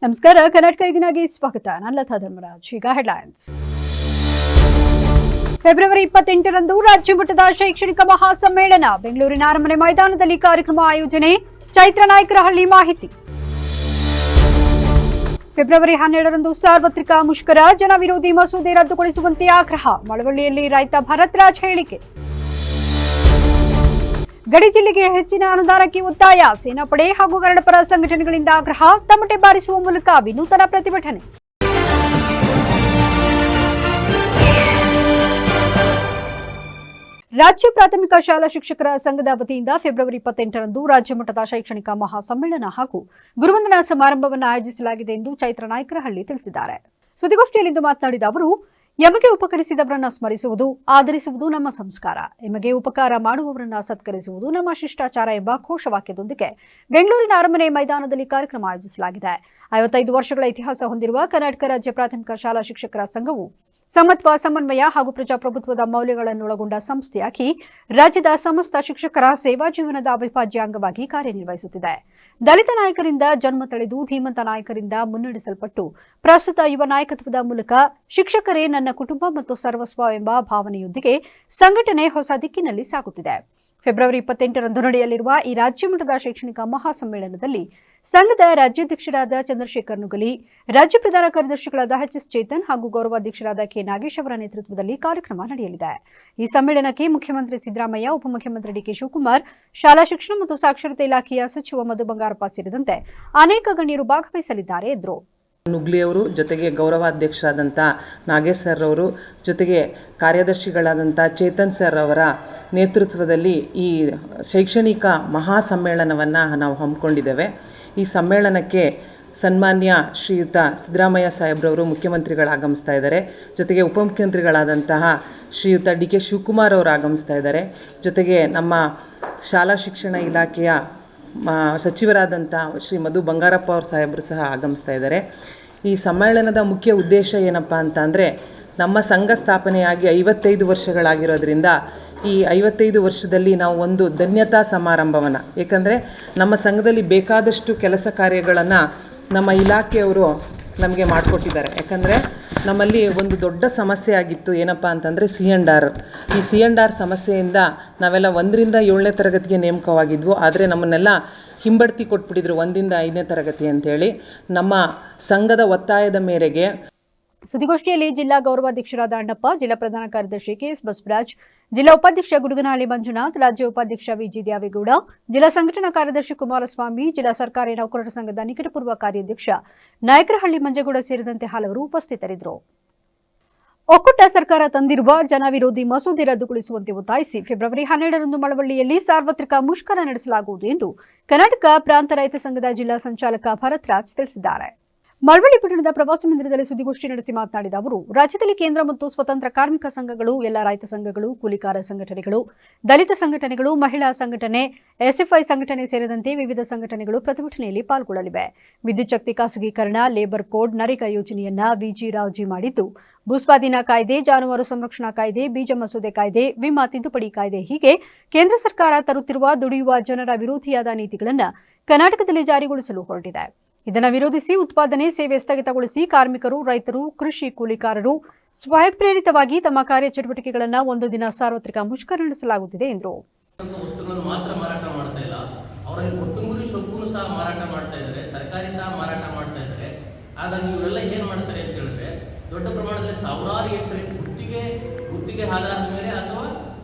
ನಮಸ್ಕಾರ. ಕರ್ನಾಟಕ ಇದೀನಾಗಿ ಸ್ವಾಗತ. ನಾನು ಲತಾ ಧರ್ಮರಾಜ್. ಈಗ ಹೆಡ್ಲೈನ್ಸ್. ಫೆಬ್ರವರಿ 28ರಂದು ರಾಜ್ಯ ಮಟ್ಟದ ಶೈಕ್ಷಣಿಕ ಮಹಾಸಮ್ಮೇಳನ ಬೆಂಗಳೂರಿನ ಅರಮನೆ ಮೈದಾನದಲ್ಲಿ ಕಾರ್ಯಕ್ರಮ ಆಯೋಜನೆ. ಚೈತ್ರ ನಾಯಕರಹಳ್ಳಿ ಮಾಹಿತಿ. ಫೆಬ್ರವರಿ 12ರಂದು ಸಾರ್ವತ್ರಿಕ ಮುಷ್ಕರ, ಜನ ವಿರೋಧಿ ಮಸೂದೆ ರದ್ದುಗೊಳಿಸುವಂತೆ ಆಗ್ರಹ. ಮಳವಳ್ಳಿಯಲ್ಲಿ ರೈತ ಭರತ್ ರಾಜ್ ಹೇಳಿಕೆ. ಗಡಿ ಜಿಲ್ಲೆಗೆ ಹೆಚ್ಚಿನ ಅನುದಾನಕ್ಕೆ ಒತ್ತಾಯ, ಸೇನಾಪಡೆ ಹಾಗೂ ಕನ್ನಡಪರ ಸಂಘಟನೆಗಳಿಂದ ಆಗ್ರಹ. ತಮಟೆ ಬಾರಿಸುವ ಮೂಲಕ ವಿನೂತನ ಪ್ರತಿಭಟನೆ. ರಾಜ್ಯ ಪ್ರಾಥಮಿಕ ಶಾಲಾ ಶಿಕ್ಷಕರ ಸಂಘದ ವತಿಯಿಂದ ಫೆಬ್ರವರಿ 28ರಂದು ರಾಜ್ಯ ಮಟ್ಟದ ಶೈಕ್ಷಣಿಕ ಮಹಾಸಮ್ಮೇಳನ ಹಾಗೂ ಗುರುವಂದನಾ ಸಮಾರಂಭವನ್ನು ಆಯೋಜಿಸಲಾಗಿದೆ ಎಂದು ಚೈತ್ರ ನಾಯಕರಹಳ್ಳಿ ತಿಳಿಸಿದ್ದಾರೆ. ಸುದ್ದಿಗೋಷ್ಠಿಯಲ್ಲಿಂದು ಮಾತನಾಡಿದ ಅವರು, ಎಮಗೆ ಉಪಕರಿಸಿದವರನ್ನ ಸ್ಮರಿಸುವುದು, ಆದರಿಸುವುದು ನಮ್ಮ ಸಂಸ್ಕಾರ. ಎಮಗೆ ಉಪಕಾರ ಮಾಡುವವರನ್ನ ಸತ್ಕರಿಸುವುದು ನಮ್ಮ ಶಿಷ್ಟಾಚಾರ ಎಂಬ ಘೋಷವಾಕ್ಯದೊಂದಿಗೆ ಬೆಂಗಳೂರಿನ ಅರಮನೆ ಮೈದಾನದಲ್ಲಿ ಕಾರ್ಯಕ್ರಮ ಆಯೋಜಿಸಲಾಗಿದೆ. 55 ವರ್ಷಗಳ ಇತಿಹಾಸ ಹೊಂದಿರುವ ಕರ್ನಾಟಕ ರಾಜ್ಯ ಪ್ರಾಥಮಿಕ ಶಾಲಾ ಶಿಕ್ಷಕರ ಸಂಘವು ಸಮತ್ವ, ಸಮನ್ವಯ ಹಾಗೂ ಪ್ರಜಾಪ್ರಭುತ್ವದ ಮೌಲ್ಯಗಳನ್ನೊಳಗೊಂಡ ಸಂಸ್ಥೆಯಾಗಿ ರಾಜ್ಯದ ಸಮಸ್ತ ಶಿಕ್ಷಕರ ಸೇವಾ ಜೀವನದ ಅವಿಭಾಜ್ಯ ಅಂಗವಾಗಿ ಕಾರ್ಯನಿರ್ವಹಿಸುತ್ತಿದೆ. ದಲಿತ ನಾಯಕರಿಂದ ಜನ್ಮ ತಳೆದು ಧೀಮಂತ ನಾಯಕರಿಂದ ಮುನ್ನಡೆಸಲ್ಪಟ್ಟು ಪ್ರಸ್ತುತ ಯುವ ನಾಯಕತ್ವದ ಮೂಲಕ ಶಿಕ್ಷಕರೇ ನನ್ನ ಕುಟುಂಬ ಮತ್ತು ಸರ್ವಸ್ವ ಎಂಬ ಭಾವನೆಯೊಂದಿಗೆ ಸಂಘಟನೆ ಹೊಸ ದಿಕ್ಕಿನಲ್ಲಿ ಸಾಗುತ್ತಿದೆ. ಫೆಬ್ರವರಿ 28ರಂದು ನಡೆಯಲಿರುವ ಈ ರಾಜ್ಯ ಮಟ್ಟದ ಶೈಕ್ಷಣಿಕ ಮಹಾಸಮ್ಮೇಳನದಲ್ಲಿ ಸಂಘದ ರಾಜ್ಯಾಧ್ಯಕ್ಷರಾದ ಚಂದ್ರಶೇಖರ್ ನುಗಲಿ, ರಾಜ್ಯ ಪ್ರಧಾನ ಕಾರ್ಯದರ್ಶಿಗಳಾದ ಎಚ್ ಚೇತನ್ ಹಾಗೂ ಗೌರವಾಧ್ಯಕ್ಷರಾದ ಕೆ ನಾಗೇಶ್ ಅವರ ನೇತೃತ್ವದಲ್ಲಿ ಕಾರ್ಯಕ್ರಮ ನಡೆಯಲಿದೆ. ಈ ಸಮ್ಮೇಳನಕ್ಕೆ ಮುಖ್ಯಮಂತ್ರಿ ಸಿದ್ದರಾಮಯ್ಯ, ಉಪಮುಖ್ಯಮಂತ್ರಿ ಡಿಕೆ ಶಿವಕುಮಾರ್, ಶಾಲಾ ಶಿಕ್ಷಣ ಮತ್ತು ಸಾಕ್ಷರತೆ ಇಲಾಖೆಯ ಸಚಿವ ಮಧು ಬಂಗಾರಪ್ಪ ಸೇರಿದಂತೆ ಅನೇಕ ಗಣ್ಯರು ಭಾಗವಹಿಸಲಿದ್ದಾರೆ ಎಂದರು. ನುಗ್ಲಿ ಅವರು, ಜೊತೆಗೆ ಗೌರವಾಧ್ಯಕ್ಷರಾದಂಥ ನಾಗೇಶ್ ಸರ್ ಅವರು, ಜೊತೆಗೆ ಕಾರ್ಯದರ್ಶಿಗಳಾದಂಥ ಚೇತನ್ ಸರ್ ಅವರ ನೇತೃತ್ವದಲ್ಲಿ ಈ ಶೈಕ್ಷಣಿಕ ಮಹಾಸಮ್ಮೇಳನವನ್ನು ನಾವು ಹಮ್ಮಿಕೊಂಡಿದ್ದೇವೆ. ಈ ಸಮ್ಮೇಳನಕ್ಕೆ ಸನ್ಮಾನ್ಯ ಶ್ರೀಯುತ ಸಿದ್ದರಾಮಯ್ಯ ಸಾಹೇಬ್ರವರು ಮುಖ್ಯಮಂತ್ರಿಗಳು ಆಗಮಿಸ್ತಾ ಇದ್ದಾರೆ. ಜೊತೆಗೆ ಉಪಮುಖ್ಯಮಂತ್ರಿಗಳಾದಂತಹ ಶ್ರೀಯುತ ಡಿ ಕೆ ಶಿವಕುಮಾರ್ ಅವರು ಆಗಮಿಸ್ತಾ ಇದ್ದಾರೆ. ಜೊತೆಗೆ ನಮ್ಮ ಶಾಲಾ ಶಿಕ್ಷಣ ಇಲಾಖೆಯ ಸಚಿವರಾದಂಥ ಶ್ರೀ ಮಧು ಬಂಗಾರಪ್ಪ ಅವ್ರ ಸಾಹೇಬರು ಸಹ ಆಗಮಿಸ್ತಾ ಇದ್ದಾರೆ. ಈ ಸಮ್ಮೇಳನದ ಮುಖ್ಯ ಉದ್ದೇಶ ಏನಪ್ಪ ಅಂತ ಅಂದರೆ, ನಮ್ಮ ಸಂಘ ಸ್ಥಾಪನೆಯಾಗಿ 55 ವರ್ಷಗಳಾಗಿರೋದ್ರಿಂದ ಈ 55 ವರ್ಷದಲ್ಲಿ ನಾವು ಒಂದು ಧನ್ಯತಾ ಸಮಾರಂಭವನ್ನು, ಏಕೆಂದರೆ ನಮ್ಮ ಸಂಘದಲ್ಲಿ ಬೇಕಾದಷ್ಟು ಕೆಲಸ ಕಾರ್ಯಗಳನ್ನು ನಮ್ಮ ಇಲಾಖೆಯವರು ನಮಗೆ ಮಾಡಿಕೊಟ್ಟಿದ್ದಾರೆ. ಯಾಕಂದರೆ ನಮ್ಮಲ್ಲಿ ಒಂದು ದೊಡ್ಡ ಸಮಸ್ಯೆ ಆಗಿತ್ತು. ಏನಪ್ಪ ಅಂತಂದರೆ C&R. ಈ C&R ಸಮಸ್ಯೆಯಿಂದ ನಾವೆಲ್ಲ 1ರಿಂದ 7ನೇ ತರಗತಿಗೆ ನೇಮಕವಾಗಿದ್ವು. ಆದರೆ ನಮ್ಮನ್ನೆಲ್ಲ ಹಿಂಬಡ್ತಿ ಕೊಟ್ಬಿಟ್ಟಿದ್ರು 1ರಿಂದ 5ನೇ ತರಗತಿ ಅಂತೇಳಿ. ನಮ್ಮ ಸಂಘದ ಒತ್ತಾಯದ ಮೇರೆಗೆ ಸುದ್ದಿಗೋಷ್ಠಿಯಲ್ಲಿ ಜಿಲ್ಲಾ ಗೌರವಾಧ್ಯಕ್ಷರಾದ ಅಣ್ಣಪ್ಪ, ಜಿಲ್ಲಾ ಪ್ರಧಾನ ಕಾರ್ಯದರ್ಶಿ ಕೆಎಸ್ ಬಸವರಾಜ್, ಜಿಲ್ಲಾ ಉಪಾಧ್ಯಕ್ಷ ಗುಡುಗನಹಳ್ಳಿ ಮಂಜುನಾಥ್, ರಾಜ್ಯ ಉಪಾಧ್ಯಕ್ಷ ವಿಜಿ ದ್ಯಾವೇಗೌಡ, ಜಿಲ್ಲಾ ಸಂಘಟನಾ ಕಾರ್ಯದರ್ಶಿ ಕುಮಾರಸ್ವಾಮಿ, ಜಿಲ್ಲಾ ಸರ್ಕಾರಿ ನೌಕರರ ಸಂಘದ ನಿಕಟಪೂರ್ವ ಕಾರ್ಯಾಧ್ಯಕ್ಷ ನಾಯಕರಹಳ್ಳಿ ಮಂಜೇಗೌಡ ಸೇರಿದಂತೆ ಹಲವರು ಉಪಸ್ಥಿತರಿದ್ದರು. ಒಕ್ಕೂಟ ಸರ್ಕಾರ ತಂದಿರುವ ಜನ ವಿರೋಧಿ ಮಸೂದೆ ರದ್ದುಗೊಳಿಸುವಂತೆ ಒತ್ತಾಯಿಸಿ ಫೆಬ್ರವರಿ 12ರಂದು ಮಳವಳ್ಳಿಯಲ್ಲಿ ಸಾರ್ವತ್ರಿಕ ಮುಷ್ಕರ ನಡೆಸಲಾಗುವುದು ಎಂದು ಕರ್ನಾಟಕ ಪ್ರಾಂತ ರೈತ ಸಂಘದ ಜಿಲ್ಲಾ ಸಂಚಾಲಕ ಭರತ್ ರಾಜ್ ತಿಳಿಸಿದ್ದಾರೆ. ಮಳವಳ್ಳಿ ಪಟ್ಟಣದ ಪ್ರವಾಸಿ ಮಂದಿರದಲ್ಲಿ ಸುದ್ದಿಗೋಷ್ಠಿ ನಡೆಸಿ ಮಾತನಾಡಿದ ಅವರು, ರಾಜ್ಯದಲ್ಲಿ ಕೇಂದ್ರ ಮತ್ತು ಸ್ವತಂತ್ರ ಕಾರ್ಮಿಕ ಸಂಘಗಳು, ಎಲ್ಲ ರೈತ ಸಂಘಗಳು, ಕೂಲಿಕಾರ ಸಂಘಟನೆಗಳು, ದಲಿತ ಸಂಘಟನೆಗಳು, ಮಹಿಳಾ ಸಂಘಟನೆ, ಎಸ್ಎಫ್ಐ ಸಂಘಟನೆ ಸೇರಿದಂತೆ ವಿವಿಧ ಸಂಘಟನೆಗಳು ಪ್ರತಿಭಟನೆಯಲ್ಲಿ ಪಾಲ್ಗೊಳ್ಳಲಿವೆ. ವಿದ್ಯುತ್ ಶಕ್ತಿ ಖಾಸಗೀಕರಣ, ಲೇಬರ್ ಕೋಡ್, ನರೇಗಾ ಯೋಜನೆಯನ್ನ ವಿಜಿ ರಾಜಿ ಮಾಡಿದ್ದು, ಭೂಸ್ವಾಧೀನ ಕಾಯ್ದೆ, ಜಾನುವಾರು ಸಂರಕ್ಷಣಾ ಕಾಯ್ದೆ, ಬೀಜ ಮಸೂದೆ ಕಾಯ್ದೆ, ವಿಮಾ ತಿದ್ದುಪಡಿ ಕಾಯ್ದೆ ಹೀಗೆ ಕೇಂದ್ರ ಸರ್ಕಾರ ತರುತ್ತಿರುವ ದುಡಿಯುವ ಜನರ ವಿರೋಧಿಯಾದ ನೀತಿಗಳನ್ನು ಕರ್ನಾಟಕದಲ್ಲಿ ಜಾರಿಗೊಳಿಸಲು ಹೊರಟಿದೆ. ಇದನ್ನು ವಿರೋಧಿಸಿ ಉತ್ಪಾದನೆ, ಸೇವೆ ಸ್ಥಗಿತಗೊಳಿಸಿ ಕಾರ್ಮಿಕರು, ರೈತರು, ಕೃಷಿ ಕೂಲಿಕಾರರು ಸ್ವಯಂಪ್ರೇರಿತವಾಗಿ ತಮ್ಮ ಕಾರ್ಯಚಟುವಟಿಕೆಗಳನ್ನು ಒಂದು ದಿನ ಸಾರ್ವತ್ರಿಕ ಮುಷ್ಕರ ನಡೆಸಲಾಗುತ್ತಿದೆ ಎಂದರು. ವಸ್ತುಗಳನ್ನು ಮಾತ್ರ ಮಾರಾಟ ಮಾಡ್ತಾ ಇಲ್ಲ, ಅವರಲ್ಲಿ ಕೊತ್ತಂಬರಿ ಸೊಪ್ಪನ್ನು ಸಹ ಮಾರಾಟ ಮಾಡ್ತಾ ಇದ್ದಾರೆ, ತರಕಾರಿ ಸಹ ಮಾರಾಟ ಮಾಡ್ತಾ ಇದ್ದಾರೆ. ಹಾಗಾಗಿ ಇವರೆಲ್ಲ ಏನು ಮಾಡ್ತಾರೆ ಅಂತ ಹೇಳಿದ್ರೆ, ದೊಡ್ಡ ಪ್ರಮಾಣದಲ್ಲಿ ಸಾವಿರಾರು ಎಕರೆ ಗುತ್ತಿಗೆ ಆಧಾರದ ಮೇಲೆ ಅಥವಾ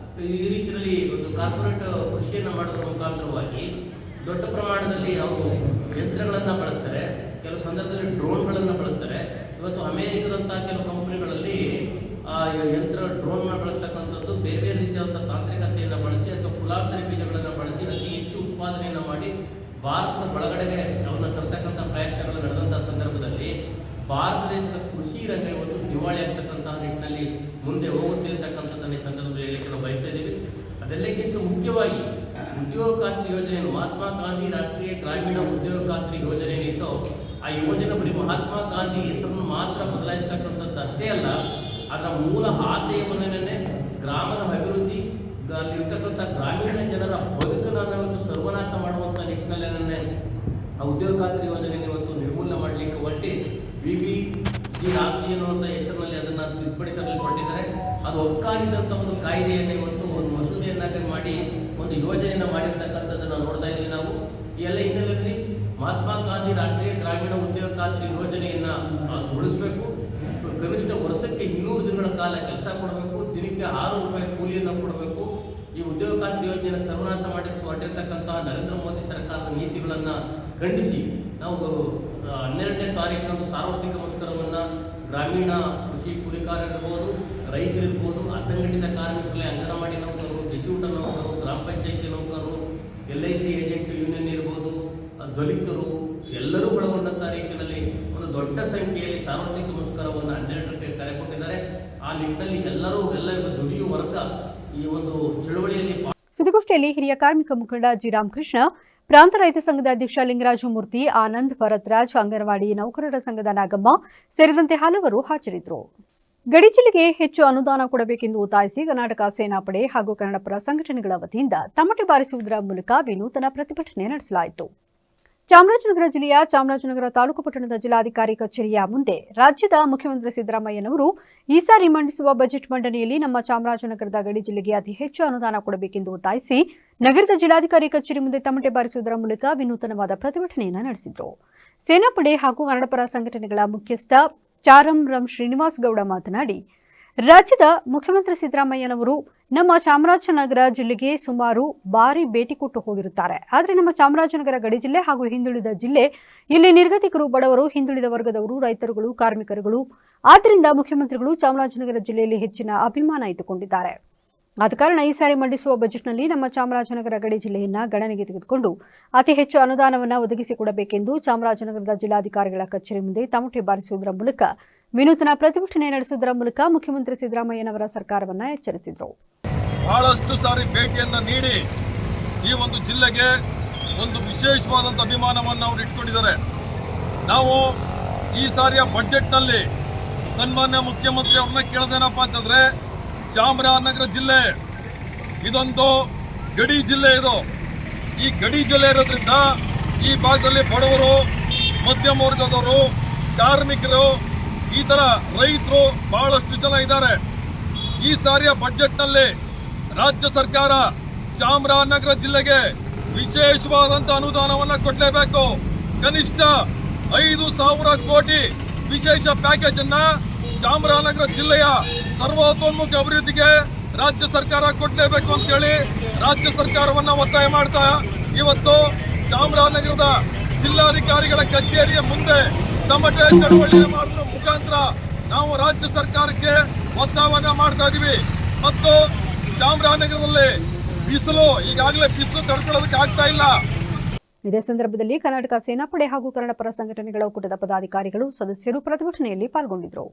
ಈ ರೀತಿಯಲ್ಲಿ ಒಂದು ಕಾರ್ಪೊರೇಟ್ ಕೃಷಿಯನ್ನು ಮಾಡೋದ್ರ ಮುಖಾಂತರವಾಗಿ ದೊಡ್ಡ ಪ್ರಮಾಣದಲ್ಲಿ ಅವರು ಯಂತ್ರಗಳನ್ನು ಬಳಸ್ತಾರೆ. ಕೆಲವು ಸಂದರ್ಭದಲ್ಲಿ ಡ್ರೋನ್ಗಳನ್ನು ಬಳಸ್ತಾರೆ. ಇವತ್ತು ಅಮೇರಿಕದಂಥ ಕೆಲವು ಕಂಪನಿಗಳಲ್ಲಿ ಡ್ರೋನ್ನ ಬಳಸ್ತಕ್ಕಂಥದ್ದು ಬೇರೆ ಬೇರೆ ರೀತಿಯಾದಂಥ ತಾಂತ್ರಿಕತೆಯನ್ನು ಬಳಸಿ ಅಥವಾ ಕುಲಾಂತರಿ ಬೀಜಗಳನ್ನು ಬಳಸಿ ಅತಿ ಹೆಚ್ಚು ಉತ್ಪಾದನೆಯನ್ನು ಮಾಡಿ ಭಾರತದ ಒಳಗಡೆಗೆ ಅವನ್ನ ತರ್ತಕ್ಕಂಥ ಪ್ರಯತ್ನಗಳು ನಡೆದಂಥ ಸಂದರ್ಭದಲ್ಲಿ ಭಾರತ ದೇಶದ ಕೃಷಿ ರಂಗ ಇವತ್ತು ದಿವಾಳಿ ಆಗ್ತಕ್ಕಂತಹ ನಿಟ್ಟಿನಲ್ಲಿ ಮುಂದೆ ಹೋಗುತ್ತೆ ಅಂತಕ್ಕಂಥದ್ದನ್ನು ಈ ಸಂದರ್ಭದಲ್ಲಿ ಹೇಳಲಿಕ್ಕೆ ನಾವು ಬಯಸ್ತಾ ಇದ್ದೀವಿ. ಅದೆಲ್ಲಕ್ಕಿಂತ ಮುಖ್ಯವಾಗಿ ಉದ್ಯೋಗ ಖಾತ್ರಿ ಯೋಜನೆಯನ್ನು ಮಹಾತ್ಮ ಗಾಂಧಿ ರಾಷ್ಟ್ರೀಯ ಗ್ರಾಮೀಣ ಉದ್ಯೋಗ ಖಾತ್ರಿ ಯೋಜನೆ ಏನಿತ್ತು, ಆ ಯೋಜನೆ ಬರೀ ಮಹಾತ್ಮ ಗಾಂಧಿ ಹೆಸರನ್ನು ಮಾತ್ರ ಬದಲಾಯಿಸ್ತಕ್ಕಂಥದ್ದು ಅಷ್ಟೇ ಅಲ್ಲ, ಅದರ ಮೂಲ ಆಶಯವನ್ನೇ ಗ್ರಾಮದ ಅಭಿವೃದ್ಧಿ, ಅಲ್ಲಿರ್ತಕ್ಕಂಥ ಗ್ರಾಮೀಣ ಜನರ ಬದುಕನ್ನು ಸರ್ವನಾಶ ಮಾಡುವಂಥ ನಿಟ್ಟಿನಲ್ಲೇ ಆ ಉದ್ಯೋಗ ಖಾತ್ರಿ ಯೋಜನೆಯನ್ನು ಇವತ್ತು ನಿರ್ಮೂಲನೆ ಮಾಡಲಿಕ್ಕೆ ಹೊರಟಿದೆ. ಅದು ಒಕ್ಕಾಗಿದ್ದಂಥ ಒಂದು ಕಾಯ್ದೆಯನ್ನು ಇವತ್ತು ಒಂದು ಮಸೂದೆಯನ್ನಾಗಿ ಮಾಡಿ ಒಂದು ಯೋಜನೆಯನ್ನು ಮಾಡಿರ್ತಕ್ಕಂಥದ್ದನ್ನು ನೋಡ್ತಾ ಇದ್ದೀವಿ ನಾವು. ಈ ಎಲ್ಲ ಹಿನ್ನೆಲೆಯಲ್ಲಿ ಮಹಾತ್ಮ ಗಾಂಧಿ ರಾಷ್ಟ್ರೀಯ ಗ್ರಾಮೀಣ ಉದ್ಯೋಗ ಖಾತ್ರಿ ಯೋಜನೆಯನ್ನು ಉಳಿಸಬೇಕು. ಕನಿಷ್ಠ ವರ್ಷಕ್ಕೆ 200 ದಿನಗಳ ಕಾಲ ಕೆಲಸ ಕೊಡಬೇಕು, ದಿನಕ್ಕೆ 6 ರೂಪಾಯಿ ಕೂಲಿಯನ್ನು ಕೊಡಬೇಕು. ಈ ಉದ್ಯೋಗ ಖಾತ್ರಿ ಯೋಜನೆಯನ್ನು ಸರ್ವನಾಶ ಮಾಡಿರ್ತಕ್ಕಂಥ ನರೇಂದ್ರ ಮೋದಿ ಸರ್ಕಾರದ ನೀತಿಗಳನ್ನು ಖಂಡಿಸಿ ನಾವು 12ನೇ ತಾರೀಕಿನಂದು ಸಾರ್ವತ್ರಿಕ ಮುಷ್ಕರವನ್ನು ಗ್ರಾಮೀಣ ಕೃಷಿ ಕೂಲಿಕಾರರಿರ್ಬೋದು, ರೈತರಿರ್ಬೋದು, ಅಸಂಘಟಿತ ಕಾರ್ಮಿಕರಲ್ಲಿ ಅಂಗನವಾಡಿ ನೌಕರರು, ಕೃಷಿ ಊಟ ನೌಕರರು, ಗ್ರಾಮ ಪಂಚಾಯಿತಿ ನೌಕರರು, LIC ಏಜೆಂಟ್ ಯೂನಿಯನ್ ಇರ್ಬೋದು, ದಲಿತರು ಎಲ್ಲರೂ ಒಳಗೊಂಡಂಥ ರೀತಿಯಲ್ಲಿ ಒಂದು ದೊಡ್ಡ ಸಂಖ್ಯೆಯಲ್ಲಿ ಸಾರ್ವತ್ರಿಕ ಮುಷ್ಕರವನ್ನು 12ಕ್ಕೆ ಕರೆ ಕೊಟ್ಟಿದ್ದಾರೆ. ಆ ನಿಟ್ಟಿನಲ್ಲಿ ಎಲ್ಲ ದುಡಿಯುವ ವರ್ಗ ಈ ಒಂದು ಚಳವಳಿಯಲ್ಲಿ. ಸುದ್ದಿಗೋಷ್ಠಿಯಲ್ಲಿ ಹಿರಿಯ ಕಾರ್ಮಿಕ ಮುಖಂಡ ಜಿ ರಾಮಕೃಷ್ಣ, ಪ್ರಾಂತ ರೈತ ಸಂಘದ ಅಧ್ಯಕ್ಷ ಲಿಂಗರಾಜು ಮೂರ್ತಿ, ಆನಂದ್, ಭರತ್ರಾಜ್, ಅಂಗನವಾಡಿ ನೌಕರರ ಸಂಘದ ನಾಗಮ್ಮ ಸೇರಿದಂತೆ ಹಲವರು ಹಾಜರಿದ್ದರು. ಗಡಿ ಜಿಲ್ಲೆಗೆ ಹೆಚ್ಚು ಅನುದಾನ ಕೊಡಬೇಕೆಂದು ಒತ್ತಾಯಿಸಿ ಕರ್ನಾಟಕ ಸೇನಾಪಡೆ ಹಾಗೂ ಕನ್ನಡಪರ ಸಂಘಟನೆಗಳ ವತಿಯಿಂದ ತಮಟೆ ಬಾರಿಸುವುದರ ಮೂಲಕ ವಿನೂತನ ಪ್ರತಿಭಟನೆ ನಡೆಸಲಾಯಿತು. ಚಾಮರಾಜನಗರ ಜಿಲ್ಲೆಯ ಚಾಮರಾಜನಗರ ತಾಲೂಕು ಪಟ್ಟಣದ ಜಿಲ್ಲಾಧಿಕಾರಿ ಕಚೇರಿಯ ಮುಂದೆ ರಾಜ್ಯದ ಮುಖ್ಯಮಂತ್ರಿ ಸಿದ್ದರಾಮಯ್ಯನವರು ಈ ಸಾರಿ ಮಂಡಿಸುವ ಬಜೆಟ್ ಮಂಡನೆಯಲ್ಲಿ ನಮ್ಮ ಚಾಮರಾಜನಗರದ ಗಡಿ ಜಿಲ್ಲೆಗೆ ಅತಿ ಹೆಚ್ಚು ಅನುದಾನ ಕೊಡಬೇಕೆಂದು ಒತ್ತಾಯಿಸಿ ನಗರದ ಜಿಲ್ಲಾಧಿಕಾರಿ ಕಚೇರಿ ಮುಂದೆ ತಮಟೆ ಬಾರಿಸುವುದರ ಮೂಲಕ ವಿನೂತನವಾದ ಪ್ರತಿಭಟನೆಯನ್ನು ನಡೆಸಿದರು. ಸೇನಾಪಡೆ ಹಾಗೂ ಕನ್ನಡಪರ ಸಂಘಟನೆಗಳ ಮುಖ್ಯಸ್ಥ ಚಾರಂರಂ ಶ್ರೀನಿವಾಸ್ ಗೌಡ ಮಾತನಾಡಿ, ರಾಜ್ಯದ ಮುಖ್ಯಮಂತ್ರಿ ಸಿದ್ದರಾಮಯ್ಯನವರು ನಮ್ಮ ಚಾಮರಾಜನಗರ ಜಿಲ್ಲೆಗೆ ಸುಮಾರು ಬಾರಿ ಭೇಟಿ ಕೊಟ್ಟು ಹೋಗಿರುತ್ತಾರೆ. ಆದರೆ ನಮ್ಮ ಚಾಮರಾಜನಗರ ಗಡಿ ಜಿಲ್ಲೆ ಹಾಗೂ ಹಿಂದುಳಿದ ಜಿಲ್ಲೆ, ಇಲ್ಲಿ ನಿರ್ಗತಿಕರು, ಬಡವರು, ಹಿಂದುಳಿದ ವರ್ಗದವರು, ರೈತರುಗಳು, ಕಾರ್ಮಿಕರುಗಳು, ಆದ್ದರಿಂದ ಮುಖ್ಯಮಂತ್ರಿಗಳು ಚಾಮರಾಜನಗರ ಜಿಲ್ಲೆಯಲ್ಲಿ ಹೆಚ್ಚಿನ ಅಭಿಮಾನ ಇಟ್ಟುಕೊಂಡಿದ್ದಾರೆ. ಆದ ಕಾರಣ ಈ ಸಾರಿ ಮಂಡಿಸುವ ಬಜೆಟ್ನಲ್ಲಿ ನಮ್ಮ ಚಾಮರಾಜನಗರ ಗಡಿ ಜಿಲ್ಲೆಯನ್ನ ಗಣನೆಗೆ ತೆಗೆದುಕೊಂಡು ಅತಿ ಹೆಚ್ಚು ಅನುದಾನವನ್ನು ಒದಗಿಸಿಕೊಡಬೇಕೆಂದು ಚಾಮರಾಜನಗರದ ಜಿಲ್ಲಾಧಿಕಾರಿಗಳ ಕಚೇರಿ ಮುಂದೆ ತಮಟೆ ಬಾರಿಸುವುದರ ಮೂಲಕ ವಿನೂತನ ಪ್ರತಿಭಟನೆ ನಡೆಸುವುದರ ಮೂಲಕ ಮುಖ್ಯಮಂತ್ರಿ ಸಿದ್ದರಾಮಯ್ಯನವರ ಸರ್ಕಾರವನ್ನು ಎಚ್ಚರಿಸಿದರು. ಬಹಳಷ್ಟು ಸಾರಿ ಭೇಟಿಯನ್ನು ನೀಡಿ ಈ ಒಂದು ಜಿಲ್ಲೆಗೆ ಒಂದು ವಿಶೇಷವಾದಂಥ ಅಭಿಮಾನವನ್ನು ಅವರು ಇಟ್ಕೊಂಡಿದ್ದಾರೆ. ನಾವು ಈ ಸಾರಿಯ ಬಜೆಟ್ನಲ್ಲಿ ಸನ್ಮಾನ್ಯ ಮುಖ್ಯಮಂತ್ರಿ ಅವ್ರನ್ನ ಕೇಳೋದೇನಪ್ಪ ಅಂತಂದರೆ, ಚಾಮರಾಜನಗರ ಜಿಲ್ಲೆ ಇದೊಂದು ಗಡಿ ಜಿಲ್ಲೆ. ಈ ಗಡಿ ಜಿಲ್ಲೆ ಇರೋದ್ರಿಂದ ಈ ಭಾಗದಲ್ಲಿ ಬಡವರು, ಮಧ್ಯಮ ವರ್ಗದವರು, ಕಾರ್ಮಿಕರು, ಈ ಥರ ರೈತರು ಬಹಳಷ್ಟು ಜನ ಇದ್ದಾರೆ. ಈ ಸಾರಿಯ ಬಜೆಟ್ನಲ್ಲಿ ರಾಜ್ಯ ಸರ್ಕಾರ ಚಾಮರಾಜನಗರ ಜಿಲ್ಲೆಗೆ ವಿಶೇಷವಾದಂಥ ಅನುದಾನವನ್ನು ಕೊಡಲೇಬೇಕು. ಕನಿಷ್ಠ 5,000 ಕೋಟಿ ವಿಶೇಷ ಪ್ಯಾಕೇಜ್ ಅನ್ನ ಚಾಮರಾಜನಗರ ಜಿಲ್ಲೆಯ ಸರ್ವತೋನ್ಮುಖ ಅಭಿವೃದ್ಧಿಗೆ ರಾಜ್ಯ ಸರ್ಕಾರ ಕೊಡಲೇಬೇಕು ಅಂತೇಳಿ ರಾಜ್ಯ ಸರ್ಕಾರವನ್ನ ಒತ್ತಾಯ ಮಾಡ್ತಾ ಇವತ್ತು ಚಾಮರಾಜನಗರದ ಜಿಲ್ಲಾಧಿಕಾರಿಗಳ ಕಚೇರಿಯ ಮುಂದೆ ತಮಟೆ ಚಳವಳಿ ಮಾಡುವ ಮುಖಾಂತರ ನಾವು ರಾಜ್ಯ ಸರ್ಕಾರಕ್ಕೆ ಒತ್ತಾಯವನ್ನ ಮಾಡ್ತಾ ಇದೀವಿ. ಮತ್ತು ಚಾಮರಾಜನಗರದಲ್ಲಿ ಈಗಾಗಲೇ ಬಿಸಿಲು ತಡ್ಕೊಳ್ಳೋದಕ್ಕೆ ಆಗ್ತಾ ಇಲ್ಲ. ಇದೇ ಸಂದರ್ಭದಲ್ಲಿ ಕರ್ನಾಟಕ ಸೇನಾಪಡೆ ಹಾಗೂ ಕನ್ನಡಪರ ಸಂಘಟನೆಗಳ ಒಕ್ಕೂಟದ ಪದಾಧಿಕಾರಿಗಳು, ಸದಸ್ಯರು ಪ್ರತಿಭಟನೆಯಲ್ಲಿ ಪಾಲ್ಗೊಂಡಿದ್ದರು.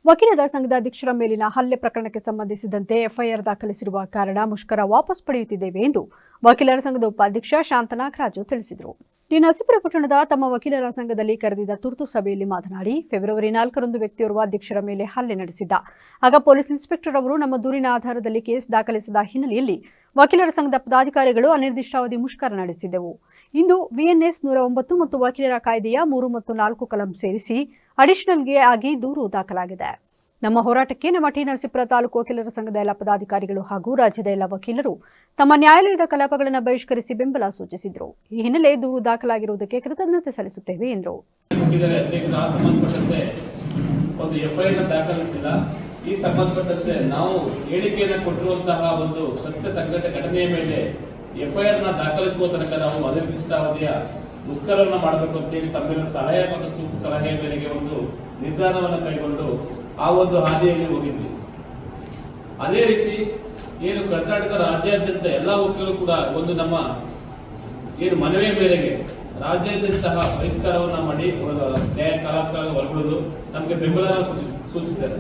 ವಕೀಲರ ಸಂಘದ ಅಧ್ಯಕ್ಷರ ಮೇಲಿನ ಹಲ್ಲೆ ಪ್ರಕರಣಕ್ಕೆ ಸಂಬಂಧಿಸಿದಂತೆ ಎಫ್ಐಆರ್ ದಾಖಲಿಸಿರುವ ಕಾರಣ ಮುಷ್ಕರ ವಾಪಸ್ ಪಡೆಯುತ್ತಿದ್ದೇವೆ ಎಂದು ವಕೀಲರ ಸಂಘದ ಉಪಾಧ್ಯಕ್ಷ ಶಾಂತನಾಗರಾಜು ತಿಳಿಸಿದರು. ನರಸೀಪುರ ಪಟ್ಟಣದ ತಮ್ಮ ವಕೀಲರ ಸಂಘದಲ್ಲಿ ಕರೆದಿದ್ದ ತುರ್ತು ಸಭೆಯಲ್ಲಿ ಮಾತನಾಡಿ, ಫೆಬ್ರವರಿ 4ರಂದು ವ್ಯಕ್ತಿಯೋರ್ವ ಅಧ್ಯಕ್ಷರ ಮೇಲೆ ಹಲ್ಲೆ ನಡೆಸಿದ್ದ. ಆಗ ಪೊಲೀಸ್ ಇನ್ಸ್ಪೆಕ್ಟರ್ ಅವರು ನಮ್ಮ ದೂರಿನ ಆಧಾರದಲ್ಲಿ ಕೇಸ್ ದಾಖಲಿಸಿದ ಹಿನ್ನೆಲೆಯಲ್ಲಿ ವಕೀಲರ ಸಂಘದ ಪದಾಧಿಕಾರಿಗಳು ಅನಿರ್ದಿಷ್ಟಾವಧಿ ಮುಷ್ಕರ ನಡೆಸಿದ್ದೆವು. ಇಂದು VNS 109 ಮತ್ತು ವಕೀಲರ ಕಾಯ್ದೆಯ 3 ಮತ್ತು 4 ಕಲಂ ಸೇರಿಸಿ ಅಡಿಷನಲ್ಗೆ ಆಗಿ ದೂರು ದಾಖಲಾಗಿದೆ. ನಮ್ಮ ಹೋರಾಟಕ್ಕೆ ನಮ್ಮ ನರಸೀಪುರ ತಾಲೂಕು ವಕೀಲರ ಸಂಘದ ಎಲ್ಲ ಪದಾಧಿಕಾರಿಗಳು ಹಾಗೂ ರಾಜ್ಯದ ಎಲ್ಲ ವಕೀಲರು ತಮ್ಮ ನ್ಯಾಯಾಲಯದ ಕಲಾಪಗಳನ್ನು ಬಹಿಷ್ಕರಿಸಿ ಬೆಂಬಲ ಸೂಚಿಸಿದರು. ಈ ಹಿನ್ನೆಲೆ ದೂರು ದಾಖಲಾಗಿರುವುದಕ್ಕೆ ಕೃತಜ್ಞತೆ ಸಲ್ಲಿಸುತ್ತೇವೆ ಎಂದರು. ಈ ಸಂಬಂಧಪಟ್ಟಂತೆ ನಾವು ಹೇಳಿಕೆಯನ್ನು ಕೊಟ್ಟಿರುವಂತಹ ಒಂದು ಸತ್ಯ ಸಂಘಟ ಘಟನೆಯ ಮೇಲೆ FIR ದಾಖಲಿಸುವ ತನಕ ನಾವು ಅನಿರ್ದಿಷ್ಟಾವಧಿಯ ಮುಷ್ಕರವನ್ನು ಮಾಡಬೇಕು ಅಂತೇಳಿ ತಮ್ಮೆಲ್ಲ ಸಲಹೆ ಮತ್ತು ಸೂಕ್ತ ಸಲಹೆಯ ಮೇರೆಗೆ ಒಂದು ನಿರ್ಧಾರವನ್ನು ಕೈಗೊಂಡು ಆ ಒಂದು ಹಾದಿಯಲ್ಲಿ ಹೋಗಿದ್ವಿ. ಅದೇ ರೀತಿ ಏನು ಕರ್ನಾಟಕ ರಾಜ್ಯಾದ್ಯಂತ ಎಲ್ಲ ವಕೀಲರು ಕೂಡ ಒಂದು ನಮ್ಮ ಏನು ಮನವಿಯ ಮೇರೆಗೆ ರಾಜ್ಯಾದ್ಯಂತಹ ಬಹಿಷ್ಕಾರವನ್ನು ಮಾಡಿ ನ್ಯಾಯ ಕಲಾಪಗಳನ್ನು ಹೊರಬಿಡೋದು ನಮಗೆ ಬೆಂಬಲ ಸೂಚಿಸಿದ್ದಾರೆ.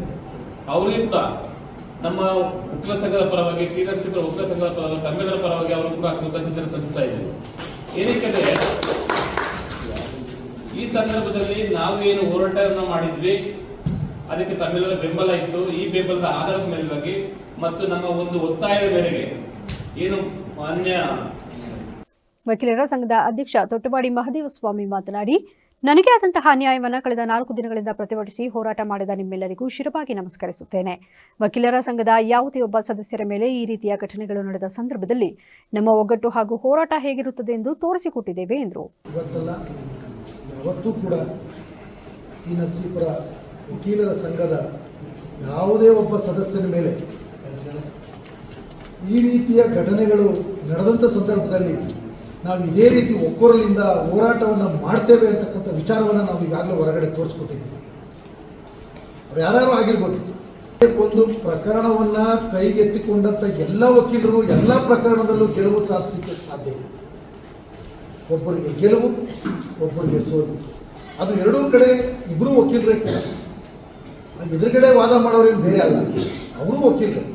ಅವರಿಗೆ ಕೂಡ ನಮ್ಮ ವಕೀಲ ಸಂಘದ ಪರವಾಗಿ ನರಸೀಪುರ ವಕೀಲ ಸಂಘದ ಪರವಾಗಿ ತಮ್ಮೆಲ್ಲರ ಪರವಾಗಿ ಅವರು ಕೂಡ ಕೃತಜ್ಞತೆ ಸಲ್ಲಿಸ್ತಾ ಇದ್ದೀವಿ. ಏನಕ್ಕೆಂದರೆ ಈ ಸಂದರ್ಭದಲ್ಲಿ ನಾವು ಏನು ಹೋರಾಟವನ್ನು ಮಾಡಿದ್ವಿ ಅದಕ್ಕೆ ತಮ್ಮೆಲ್ಲರ ಬೆಂಬಲ ಇತ್ತು. ಈ ಬೆಂಬಲದ ಆಧಾರದ ಮೇಲವಾಗಿ ಮತ್ತು ನಮ್ಮ ಒಂದು ಒತ್ತಾಯದ ಮೇರೆಗೆ ಏನು ಮಾನ್ಯ ವಕೀಲರ ಸಂಘದ ಅಧ್ಯಕ್ಷ ತೊಟ್ಟವಾಡಿ ಮಹದೇವಸ್ವಾಮಿ ಮಾತನಾಡಿ, ನನಗೆ ಆದಂತಹ ಅನ್ಯಾಯವನ್ನು ಕಳೆದ 4 ದಿನಗಳಿಂದ ಪ್ರತಿಭಟಿಸಿ ಹೋರಾಟ ಮಾಡಿದ ನಿಮ್ಮೆಲ್ಲರಿಗೂ ಶಿರವಾಗಿ ನಮಸ್ಕರಿಸುತ್ತೇನೆ. ವಕೀಲರ ಸಂಘದ ಯಾವುದೇ ಒಬ್ಬ ಸದಸ್ಯರ ಮೇಲೆ ಈ ರೀತಿಯ ಘಟನೆಗಳು ನಡೆದ ಸಂದರ್ಭದಲ್ಲಿ ನಮ್ಮ ಒಗ್ಗಟ್ಟು ಹಾಗೂ ಹೋರಾಟ ಹೇಗಿರುತ್ತದೆ ಎಂದು ತೋರಿಸಿಕೊಟ್ಟಿದ್ದೇವೆ ಎಂದರು. ಇವತ್ತಲ್ಲ ಯಾವತ್ತೂ ಕೂಡ ಈ ನರಸೀಪುರ ವಕೀಲರ ಸಂಘದ ಯಾವುದೇ ಒಬ್ಬ ಸದಸ್ಯನ ಮೇಲೆ ಈ ರೀತಿಯ ಘಟನೆಗಳು ನಡೆದಂಥ ಸಂದರ್ಭದಲ್ಲಿ ನಾವು ಇದೇ ರೀತಿ ಒಕ್ಕೊರಲಿಂದ ಹೋರಾಟವನ್ನು ಮಾಡ್ತೇವೆ ಅಂತಕ್ಕಂಥ ವಿಚಾರವನ್ನು ನಾವು ಈಗಾಗಲೇ ಹೊರಗಡೆ ತೋರಿಸ್ಕೊಟ್ಟಿದ್ದೀವಿ. ಅವ್ರು ಯಾರ್ಯಾರು ಆಗಿರ್ಬೋದು. ಒಂದು ಪ್ರಕರಣವನ್ನು ಕೈಗೆತ್ತಿಕೊಂಡಂಥ ಎಲ್ಲ ವಕೀಲರು ಎಲ್ಲ ಪ್ರಕರಣದಲ್ಲೂ ಗೆಲುವು ಸಾಧಿಸಲಿಕ್ಕೆ ಸಾಧ್ಯ ಇದೆ. ಒಬ್ಬರಿಗೆ ಗೆಲುವು, ಒಬ್ಬರಿಗೆ ಸೋಲು. ಅದು ಎರಡೂ ಕಡೆ ಇಬ್ಬರೂ ವಕೀಲರೇ ಕೂಡ. ಎದುರುಗಡೆ ವಾದ ಮಾಡೋರೇನು ಬೇರೆ ಅಲ್ಲ, ಅವರು ವಕೀಲರು.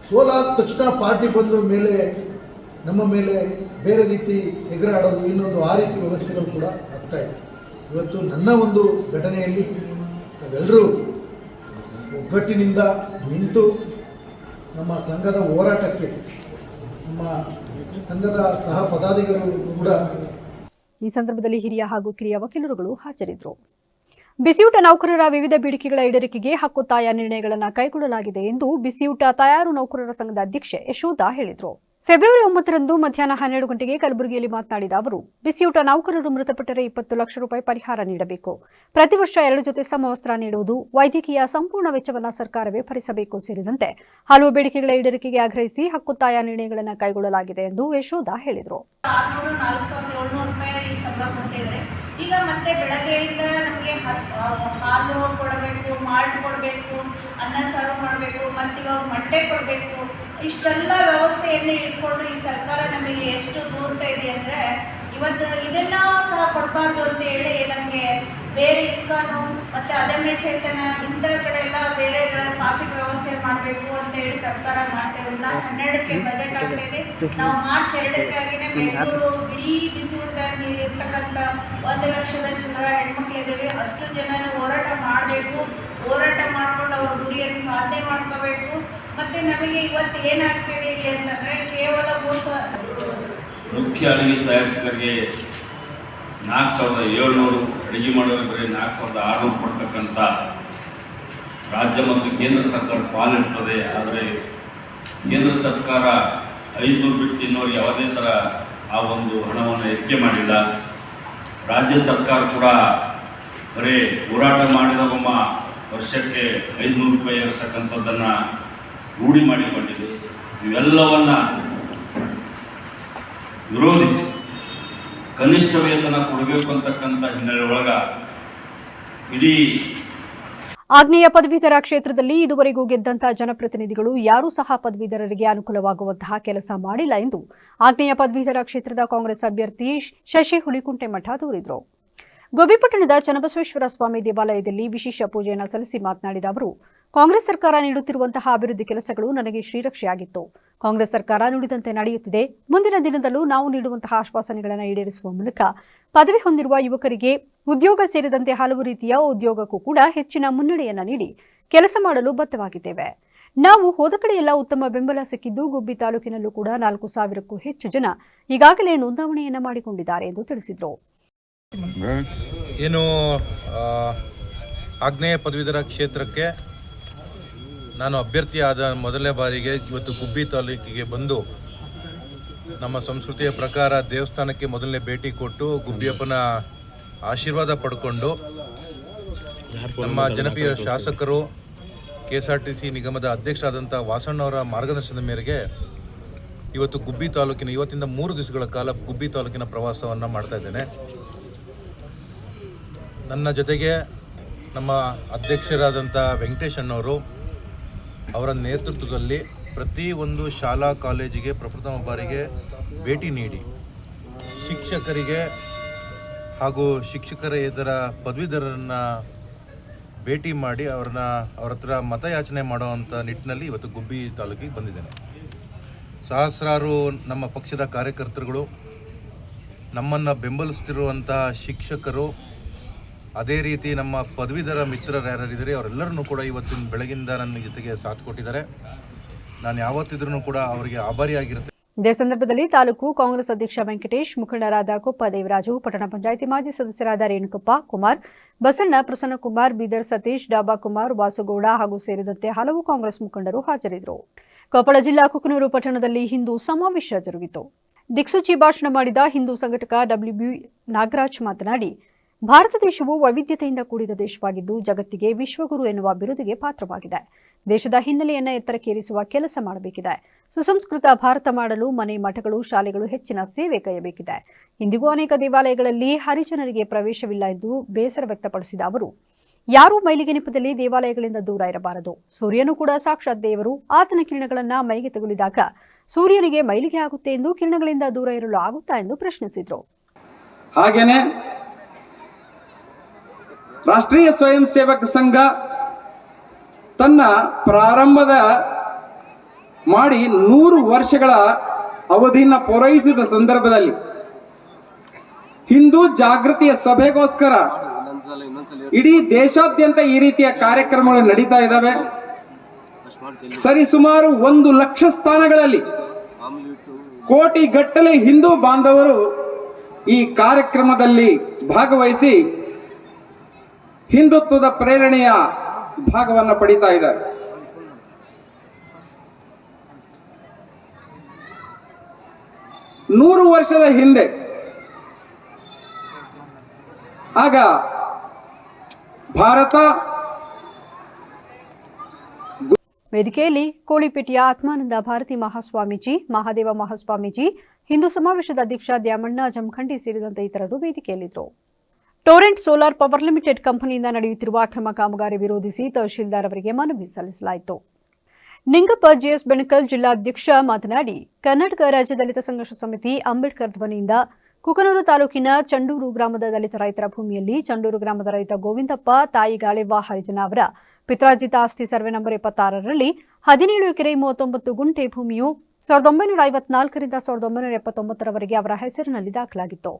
ಸೋಲಾದ ತಕ್ಷಣ ಪಾರ್ಟಿ ಬಂದ ಮೇಲೆ ನಮ್ಮ ಮೇಲೆ ಬೇರೆ ರೀತಿ ಎಗರಾಡೋದು, ಇನ್ನೊಂದು ಆ ರೀತಿ ವ್ಯವಸ್ಥೆಗಳು ಕೂಡ ಆಗ್ತಾ ಇದೆ. ಇವತ್ತು ನನ್ನ ಒಂದು ಘಟನೆಯಲ್ಲಿ ನಾವೆಲ್ಲರೂ ಒಗ್ಗಟ್ಟಿನಿಂದ ನಿಂತು ನಮ್ಮ ಸಂಘದ ಹೋರಾಟಕ್ಕೆ ನಮ್ಮ ಸಂಘದ ಸಹ ಪದಾಧಿಕಾರಿಗಳು ಕೂಡ ಈ ಸಂದರ್ಭದಲ್ಲಿ ಹಿರಿಯ ಹಾಗೂ ಕಿರಿಯ ವಕೀಲರುಗಳು ಹಾಜರಿದ್ದರು. ಬಿಸಿಯೂಟ ನೌಕರರ ವಿವಿಧ ಬೇಡಿಕೆಗಳ ಈಡೇರಿಕೆಗೆ ಹಕ್ಕೊತ್ತಾಯ ನಿರ್ಣಯಗಳನ್ನು ಕೈಗೊಳ್ಳಲಾಗಿದೆ ಎಂದು ಬಿಸಿಯೂಟ ತಯಾರು ನೌಕರರ ಸಂಘದ ಅಧ್ಯಕ್ಷೆ ಯಶೋಧ ಹೇಳಿದರು. ಫೆಬ್ರವರಿ 9ರಂದು ಮಧ್ಯಾಹ್ನ 12 ಗಂಟೆಗೆ ಕಲಬುರಗಿಯಲ್ಲಿ ಮಾತನಾಡಿದ ಅವರು, ಬಿಸಿಯೂಟ ನೌಕರರು ಮೃತಪಟ್ಟರೆ 20 ಲಕ್ಷ ರೂಪಾಯಿ ಪರಿಹಾರ ನೀಡಬೇಕು. ಪ್ರತಿ ವರ್ಷ 2 ಜೊತೆ ಸಮವಸ್ತ್ರ ನೀಡುವುದು, ವೈದ್ಯಕೀಯ ಸಂಪೂರ್ಣ ವೆಚ್ಚವನ್ನು ಸರ್ಕಾರವೇ ಭರಿಸಬೇಕು ಸೇರಿದಂತೆ ಹಲವು ಬೇಡಿಕೆಗಳ ಈಡೇರಿಕೆಗೆ ಆಗ್ರಹಿಸಿ ಹಕ್ಕೊತ್ತಾಯ ನಿರ್ಣಯಗಳನ್ನು ಕೈಗೊಳ್ಳಲಾಗಿದೆ ಎಂದು ಯಶೋಧ ಹೇಳಿದರು. ಈಗ ಮತ್ತೆ ಬೆಳಗ್ಗೆಯಿಂದ ನಮಗೆ ಹಾಲು ಕೊಡಬೇಕು, ಮಾಲ್ಟ್ ಕೊಡಬೇಕು, ಅನ್ನ ಸಾರು ಮಾಡಬೇಕು, ಮತ್ತು ಇವಾಗ ಮೊಟ್ಟೆ ಕೊಡಬೇಕು. ಇಷ್ಟೆಲ್ಲ ವ್ಯವಸ್ಥೆಯನ್ನು ಇಟ್ಕೊಂಡು ಈ ಸರ್ಕಾರ ನಮಗೆ ಎಷ್ಟು ದೂರ್ತಾ ಇದೆ ಅಂದರೆ, ಇವತ್ತು ಇದನ್ನ ಸಹ ಕೊಡಬಾರ್ದು ಅಂತ ಹೇಳಿ ನಮಗೆ ಬೇರೆ ಇಸ್ಕಾನು ಮತ್ತು ಅದಮ್ಯ ಚೇತನ ಇಂಥ ಕಡೆ ಎಲ್ಲ ಬೇರೆ ಪಾಕೆಟ್ ವ್ಯವಸ್ಥೆ ಮಾಡಬೇಕು ಅಂತ ಹೇಳಿ ಸರ್ಕಾರ ಮಾಡ್ತೇವೆ. ನಾವು 12ಕ್ಕೆ ಬಜೆಟ್ ಆಗ್ತಾಯಿದೆ. ನಾವು ಮಾರ್ಚ್ 2ಕ್ಕಾಗಿನೇ ಬೆಂಗಳೂರು ಇಡೀ ಬಿಸಿಯೂಟದಲ್ಲಿ ಇರ್ತಕ್ಕಂಥ 1 ಲಕ್ಷದ ಜನ ಹೆಣ್ಮಕ್ಳಿದ್ದೀವಿ. ಅಷ್ಟು ಜನ ಹೋರಾಟ ಮಾಡಬೇಕು. ಹೋರಾಟ ಮಾಡ್ಕೊಂಡು ಅವ್ರ ಗುರಿಯನ್ನು ಸಾಧನೆ ಮಾಡ್ಕೋಬೇಕು. ಮತ್ತು ನಮಗೆ ಇವತ್ತು ಏನಾಗ್ತಿದೆ ಇಲ್ಲಿ ಅಂತಂದರೆ, ಕೇವಲ ಮುಖ್ಯ ಅಡುಗೆ ಸಹಾಯಕರಿಗೆ 4700 ಅಡುಗೆ ಮಾಡೋರಿಗೆ ಬರೀ 4600 ಕೊಡ್ತಕ್ಕಂಥ ರಾಜ್ಯ ಮತ್ತು ಕೇಂದ್ರ ಸರ್ಕಾರ ಪಾಲಿರ್ತದೆ. ಆದರೆ ಕೇಂದ್ರ ಸರ್ಕಾರ 500 ಬಿಟ್ಟು ಇನ್ನೂರು ಯಾವುದೇ ಥರ ಆ ಒಂದು ಹಣವನ್ನು ಹೆಚ್ಚೆ ಮಾಡಿಲ್ಲ. ರಾಜ್ಯ ಸರ್ಕಾರ ಕೂಡ ಬರೀ ಹೋರಾಟ ಮಾಡಿದವಮ್ಮ ವರ್ಷಕ್ಕೆ 500 ರೂಪಾಯಿ ಇರಿಸ್ತಕ್ಕಂಥದ್ದನ್ನು ರೂಢಿ ಮಾಡಿಕೊಂಡಿದೆ. ಇವೆಲ್ಲವನ್ನು ವಿರೋಧಿಸಿ ಕನಿಷ್ಠ ವೇತನ ಕೊಡಬೇಕು ಅಂತಕ್ಕಂಥ ಹಿನ್ನೆಲೆ ಒಳಗ ಇಡೀ ಆಗ್ನೇಯ ಪದವೀಧರ ಕ್ಷೇತ್ರದಲ್ಲಿ ಇದುವರೆಗೂ ಗೆದ್ದಂತಹ ಜನಪ್ರತಿನಿಧಿಗಳು ಯಾರೂ ಸಹ ಪದವೀಧರರಿಗೆ ಅನುಕೂಲವಾಗುವಂತಹ ಕೆಲಸ ಮಾಡಿಲ್ಲ ಎಂದು ಆಗ್ನೇಯ ಪದವೀಧರ ಕ್ಷೇತ್ರದ ಕಾಂಗ್ರೆಸ್ ಅಭ್ಯರ್ಥಿ ಶಶಿ ಹುಲಿಕುಂಟೆಮಠ ದೂರಿದರು. ಗೋಬಿಪಟ್ಟಣದ ಚನ್ನಬಸವೇಶ್ವರ ಸ್ವಾಮಿ ದೇವಾಲಯದಲ್ಲಿ ವಿಶೇಷ ಪೂಜೆಯನ್ನು ಸಲ್ಲಿಸಿ ಮಾತನಾಡಿದ ಅವರು, ಕಾಂಗ್ರೆಸ್ ಸರ್ಕಾರ ನೀಡುತ್ತಿರುವಂತಹ ಅಭಿವೃದ್ಧಿ ಕೆಲಸಗಳು ನನಗೆ ಶ್ರೀರಕ್ಷೆಯಾಗಿತ್ತು. ಕಾಂಗ್ರೆಸ್ ಸರ್ಕಾರ ನುಡಿದಂತೆ ನಡೆಯುತ್ತಿದೆ. ಮುಂದಿನ ದಿನದಲ್ಲೂ ನಾವು ನೀಡುವಂತಹ ಆಶ್ವಾಸನೆಗಳನ್ನು ಈಡೇರಿಸುವ ಮೂಲಕ ಪದವಿ ಹೊಂದಿರುವ ಯುವಕರಿಗೆ ಉದ್ಯೋಗ ಸೇರಿದಂತೆ ಹಲವು ರೀತಿಯ ಉದ್ಯೋಗಕ್ಕೂ ಕೂಡ ಹೆಚ್ಚಿನ ಮುನ್ನಡೆಯನ್ನು ನೀಡಿ ಕೆಲಸ ಮಾಡಲು ಬದ್ಧವಾಗಿದ್ದೇವೆ. ನಾವು ಹೋದ ಕಡೆಯೆಲ್ಲ ಉತ್ತಮ ಬೆಂಬಲ ಸಿಕ್ಕಿದ್ದು, ಗುಬ್ಬಿ ತಾಲೂಕಿನಲ್ಲೂ ಕೂಡ 4000ಕ್ಕೂ ಹೆಚ್ಚು ಜನ ಈಗಾಗಲೇ ನೋಂದಾವಣೆಯನ್ನು ಮಾಡಿಕೊಂಡಿದ್ದಾರೆ ಎಂದು ತಿಳಿಸಿದರು. ಏನು ಆಗ್ನೇಯ ಪದವೀಧರ ಕ್ಷೇತ್ರಕ್ಕೆ ನಾನು ಅಭ್ಯರ್ಥಿಯಾದ ಮೊದಲನೇ ಬಾರಿಗೆ ಇವತ್ತು ಗುಬ್ಬಿ ತಾಲೂಕಿಗೆ ಬಂದು ನಮ್ಮ ಸಂಸ್ಕೃತಿಯ ಪ್ರಕಾರ ದೇವಸ್ಥಾನಕ್ಕೆ ಮೊದಲನೇ ಭೇಟಿ ಕೊಟ್ಟು ಗುಬ್ಬಿಯಪ್ಪನ ಆಶೀರ್ವಾದ ಪಡ್ಕೊಂಡು ನಮ್ಮ ಜನಪ್ರಿಯ ಶಾಸಕರು KSRTC ನಿಗಮದ ಅಧ್ಯಕ್ಷರಾದಂಥ ವಾಸಣ್ಣವರ ಮಾರ್ಗದರ್ಶನದ ಮೇರೆಗೆ ಇವತ್ತು ಗುಬ್ಬಿ ತಾಲೂಕಿನ ಇವತ್ತಿಂದ 3 ದಿವಸಗಳ ಕಾಲ ಗುಬ್ಬಿ ತಾಲೂಕಿನ ಪ್ರವಾಸವನ್ನು ಮಾಡ್ತಾ ಇದ್ದೇನೆ. ನನ್ನ ಜೊತೆಗೆ ನಮ್ಮ ಅಧ್ಯಕ್ಷರಾದಂಥ ವೆಂಕಟೇಶ್ ಅಣ್ಣವರು ಅವರ ನೇತೃತ್ವದಲ್ಲಿ ಪ್ರತಿ ಒಂದು ಶಾಲಾ ಕಾಲೇಜಿಗೆ ಪ್ರಪ್ರಥಮ ಬಾರಿಗೆ ಭೇಟಿ ನೀಡಿ ಶಿಕ್ಷಕರಿಗೆ ಹಾಗೂ ಶಿಕ್ಷಕರೇತರ ಪದವೀಧರರನ್ನು ಭೇಟಿ ಮಾಡಿ ಅವ್ರ ಹತ್ರ ಮತಯಾಚನೆ ಮಾಡುವಂಥ ನಿಟ್ಟಿನಲ್ಲಿ ಇವತ್ತು ಗುಬ್ಬಿ ತಾಲೂಕಿಗೆ ಬಂದಿದ್ದೇನೆ. ಸಹಸ್ರಾರು ನಮ್ಮ ಪಕ್ಷದ ಕಾರ್ಯಕರ್ತರುಗಳು, ನಮ್ಮನ್ನು ಬೆಂಬಲಿಸ್ತಿರುವಂತಹ ಶಿಕ್ಷಕರು, ಅದೇ ರೀತಿ ನಮ್ಮ ಪದವೀಧರ ಮಿತ್ರರು ಯಾರಿದ್ದಾರೆ ಅವರೆಲ್ಲರನ್ನೂ ಕೂಡ ಇವತ್ತಿನ ಬೆಳಗಿಂದ ನನ್ನ ಜೊತೆಗೆ ಸಾಥ್ ಕೊಟ್ಟಿದ್ದಾರೆ. ನಾನು ಯಾವತ್ತಿದ್ರೂ ಕೂಡ ಅವರಿಗೆ ಆಭಾರಿಯಾಗಿರುತ್ತೆ. ಇದೇ ಸಂದರ್ಭದಲ್ಲಿ ತಾಲೂಕು ಕಾಂಗ್ರೆಸ್ ಅಧ್ಯಕ್ಷ ವೆಂಕಟೇಶ್, ಮುಖಂಡರಾದ ಕೊಪ್ಪ ದೇವರಾಜು, ಪಟ್ಟಣ ಪಂಚಾಯಿತಿ ಮಾಜಿ ಸದಸ್ಯರಾದ ರೇಣುಕಪ್ಪ, ಕುಮಾರ್, ಬಸಣ್ಣ, ಪ್ರಸನ್ನಕುಮಾರ್, ಬೀದರ್ ಸತೀಶ್, ಡಾಬಾ ಕುಮಾರ್, ವಾಸುಗೌಡ ಹಾಗೂ ಸೇರಿದಂತೆ ಹಲವು ಕಾಂಗ್ರೆಸ್ ಮುಖಂಡರು ಹಾಜರಿದ್ದರು. ಕೊಪ್ಪಳ ಜಿಲ್ಲಾ ಕುಕನೂರು ಪಟ್ಟಣದಲ್ಲಿ ಹಿಂದೂ ಸಮಾವೇಶ ಜರುಗಿತು. ದಿಕ್ಸೂಚಿ ಭಾಷಣ ಮಾಡಿದ ಹಿಂದೂ ಸಂಘಟಕ WB ನಾಗರಾಜ್ ಮಾತನಾಡಿ, ಭಾರತ ದೇಶವು ವೈವಿಧ್ಯತೆಯಿಂದ ಕೂಡಿದ ದೇಶವಾಗಿದ್ದು ಜಗತ್ತಿಗೆ ವಿಶ್ವಗುರು ಎನ್ನುವ ಬಿರುದಿಗೆ ಪಾತ್ರವಾಗಿದೆ. ದೇಶದ ಹಿನ್ನೆಲೆಯನ್ನು ಎತ್ತರಕ್ಕೇರಿಸುವ ಕೆಲಸ ಮಾಡಬೇಕಿದೆ. ಸುಸಂಸ್ಕೃತ ಭಾರತ ಮಾಡಲು ಮನೆ, ಮಠಗಳು, ಶಾಲೆಗಳು ಹೆಚ್ಚಿನ ಸೇವೆ ಕೈಯಬೇಕಿದೆ. ಇಂದಿಗೂ ಅನೇಕ ದೇವಾಲಯಗಳಲ್ಲಿ ಹರಿಜನರಿಗೆ ಪ್ರವೇಶವಿಲ್ಲ ಎಂದು ಬೇಸರ ವ್ಯಕ್ತಪಡಿಸಿದ ಅವರು, ಯಾರೂ ಮೈಲಿಗೆ ನೆಪದಲ್ಲಿ ದೇವಾಲಯಗಳಿಂದ ದೂರ ಇರಬಾರದು. ಸೂರ್ಯನು ಕೂಡ ಸಾಕ್ಷಾತ್ ದೇವರು. ಆತನ ಕಿರಣಗಳನ್ನು ಮೈಗೆ ತಗುಲಿದಾಗ ಸೂರ್ಯನಿಗೆ ಮೈಲಿಗೆ ಆಗುತ್ತೆ ಎಂದು ಕಿರಣಗಳಿಂದ ದೂರ ಇರಲು ಆಗುತ್ತಾ ಎಂದು ಪ್ರಶ್ನಿಸಿದರು. ಹಾಗೇನೆ ರಾಷ್ಟ್ರೀಯ ಸ್ವಯಂ ಸೇವಕ ಸಂಘ ತನ್ನ ಪ್ರಾರಂಭದ ಮಾಡಿ 100 ವರ್ಷಗಳ ಅವಧಿಯನ್ನು ಪೂರೈಸಿದ ಸಂದರ್ಭದಲ್ಲಿ ಹಿಂದೂ ಜಾಗೃತಿಯ ಸಭೆಗೋಸ್ಕರ ಇಡೀ ದೇಶಾದ್ಯಂತ ಈ ರೀತಿಯ ಕಾರ್ಯಕ್ರಮಗಳು ನಡೀತಾ ಇದ್ದಾವೆ. ಸರಿಸುಮಾರು 1 ಲಕ್ಷ ಸ್ಥಾನಗಳಲ್ಲಿ ಕೋಟಿಗಟ್ಟಲೆ ಹಿಂದೂ ಬಾಂಧವರು ಈ ಕಾರ್ಯಕ್ರಮದಲ್ಲಿ ಭಾಗವಹಿಸಿ ಹಿಂದುತ್ವದ ಪ್ರೇರಣೆಯ ಭಾಗವನ್ನು ಪಡಿತಾ ಇದ್ದಾರೆ. ನೂರು ವರ್ಷದ ಹಿಂದೆ ಆಗ ಭಾರತ ವೇದಿಕೆಯಲ್ಲಿ ಕೋಳಿಪೇಟೆಯ ಆತ್ಮಾನಂದ ಭಾರತಿ ಮಹಾಸ್ವಾಮೀಜಿ, ಮಹಾದೇವ ಮಹಾಸ್ವಾಮೀಜಿ, ಹಿಂದೂ ಸಮಾವೇಶದ ಅಧ್ಯಕ್ಷ ದ್ಯಾಮಣ್ಣ ಜಮಖಂಡಿ ಸೇರಿದಂತೆ ಇತರರು ವೇದಿಕೆಯಲ್ಲಿದ್ದರು. ಟೊರೆಂಟ್ ಸೋಲಾರ್ ಪವರ್ ಲಿಮಿಟೆಡ್ ಕಂಪನಿಯಿಂದ ನಡೆಯುತ್ತಿರುವ ಅಕ್ರಮ ಕಾಮಗಾರಿ ವಿರೋಧಿಸಿ ತಹಶೀಲ್ದಾರ್ ಅವರಿಗೆ ಮನವಿ ಸಲ್ಲಿಸಲಾಯಿತು. ನಿಂಗಪ್ಪ ಜಿಎಸ್ ಬೆಣಕಲ್ ಜಿಲ್ಲಾಧ್ಯಕ್ಷ ಮಾತನಾಡಿ, ಕರ್ನಾಟಕ ರಾಜ್ಯ ದಲಿತ ಸಂಘರ್ಷ ಸಮಿತಿ ಅಂಬೇಡ್ಕರ್ ಧ್ವನಿಯಿಂದ ಕುಕನೂರು ತಾಲೂಕಿನ ಚಂಡೂರು ಗ್ರಾಮದ ದಲಿತ ರೈತರ ಭೂಮಿಯಲ್ಲಿ ಚಂಡೂರು ಗ್ರಾಮದ ರೈತ ಗೋವಿಂದಪ್ಪ, ತಾಯಿ ಗಾಳೆವ್ವ ಹರಿಜನ ಅವರ ಪಿತ್ರಾರ್ಜಿತ ಆಸ್ತಿ ಸರ್ವೆ ನಂಬರ್ 76ರಲ್ಲಿ 17 ಎಕರೆ 39 ಗುಂಟೆ ಭೂಮಿಯು 1954ರಿಂದ 1979ರವರೆಗೆ ಅವರ ಹೆಸರಿನಲ್ಲಿ ದಾಖಲಾಗಿತ್ತು.